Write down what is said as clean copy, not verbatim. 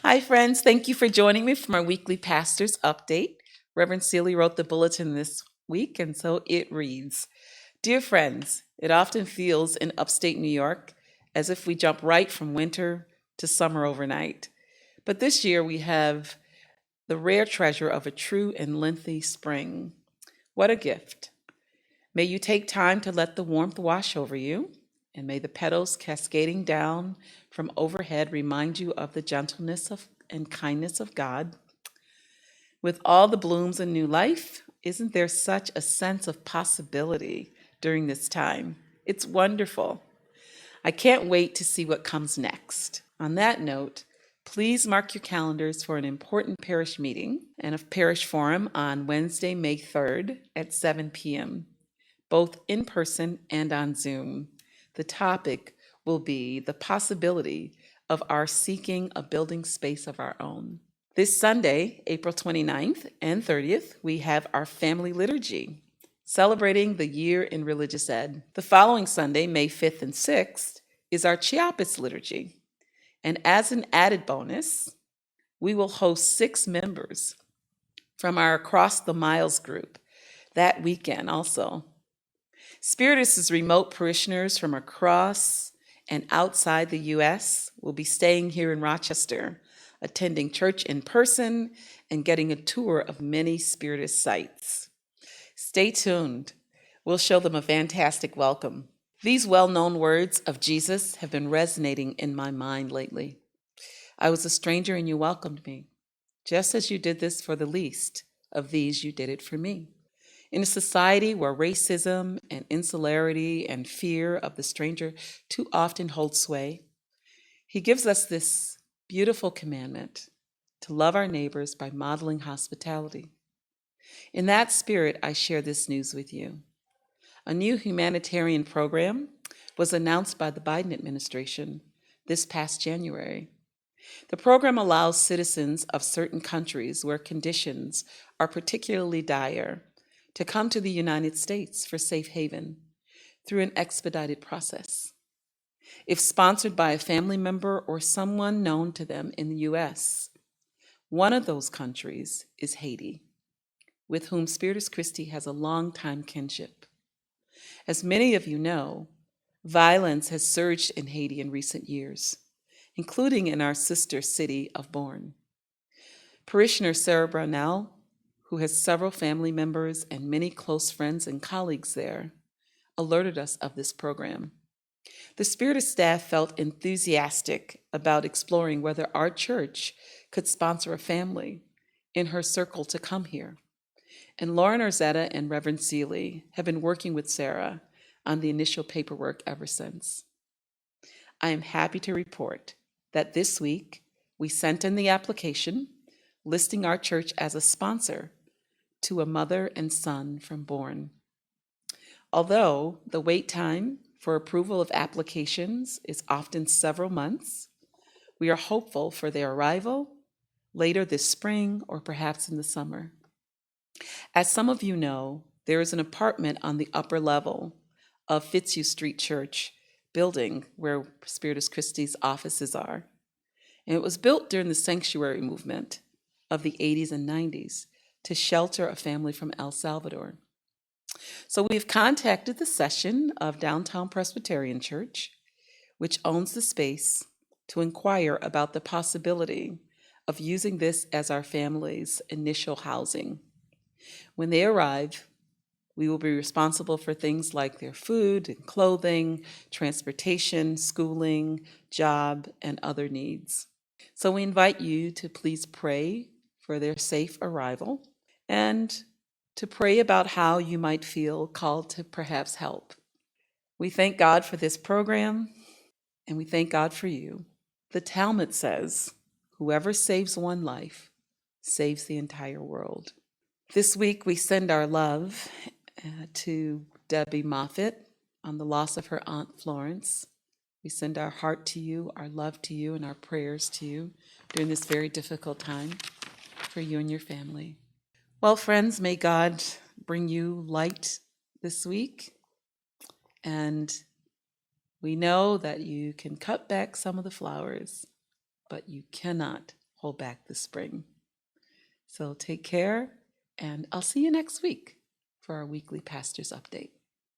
Hi, friends. Thank you for joining me for my weekly pastor's update. Reverend Celie wrote the bulletin this week, and so it reads. Dear friends, it often feels in upstate New York as if we jump right from winter to summer overnight. But this year we have the rare treasure of a true and lengthy spring. What a gift. May you take time to let the warmth wash over you, and may the petals cascading down from overhead remind you of the gentleness and kindness of God. With all the blooms and new life, isn't there such a sense of possibility during this time? It's wonderful. I can't wait to see what comes next. On that note, please mark your calendars for an important parish meeting and a Parish Forum on Wednesday, May 3rd at 7 p.m., both in person and on Zoom. The topic will be the possibility of our seeking a building space of our own. This Sunday, April 29th and 30th, we have our Family Liturgy, celebrating the year in religious ed. The following Sunday, May 5th and 6th, is our Chiapas Liturgy. And as an added bonus, we will host 6 members from our Across the Miles group that weekend also. Spiritus' remote parishioners from across and outside the U.S. will be staying here in Rochester, attending church in person and getting a tour of many Spiritus sites. Stay tuned. We'll show them a fantastic welcome. These well-known words of Jesus have been resonating in my mind lately. I was a stranger and you welcomed me. Just as you did this for the least of these, you did it for me. In a society where racism and insularity and fear of the stranger too often hold sway, he gives us this beautiful commandment to love our neighbors by modeling hospitality. In that spirit, I share this news with you. A new humanitarian program was announced by the Biden administration this past January. The program allows citizens of certain countries where conditions are particularly dire to come to the United States for safe haven through an expedited process. If sponsored by a family member or someone known to them in the U.S., one of those countries is Haiti, with whom Spiritus Christi has a long-time kinship. As many of you know, violence has surged in Haiti in recent years, including in our sister city of Borgne. Parishioner Sarah Brownell, who has several family members and many close friends and colleagues there, alerted us of this program. The Spiritus staff felt enthusiastic about exploring whether our church could sponsor a family in her circle to come here. And Lauren Arzetta and Reverend Celie have been working with Sarah on the initial paperwork ever since. I am happy to report that this week we sent in the application listing our church as a sponsor to a mother and son from Borgne. Although the wait time for approval of applications is often several months, we are hopeful for their arrival later this spring or perhaps in the summer. As some of you know, there is an apartment on the upper level of Fitzhugh Street Church building where Spiritus Christi's offices are. And it was built during the sanctuary movement of the 80s and 90s to shelter a family from El Salvador. So we've contacted the session of Downtown Presbyterian Church, which owns the space, to inquire about the possibility of using this as our family's initial housing. When they arrive, we will be responsible for things like their food and clothing, transportation, schooling, job, and other needs. So we invite you to please pray for their safe arrival and to pray about how you might feel called to perhaps help. We thank God for this program, and we thank God for you. The Talmud says, whoever saves one life saves the entire world. This week we send our love to Debbie Moffitt on the loss of her Aunt Florence. We send our heart to you, our love to you, and our prayers to you during this very difficult time for you and your family. Well, friends, may God bring you light this week. And we know that you can cut back some of the flowers, but you cannot hold back this spring. So take care, and I'll see you next week for our weekly Pastor's Update.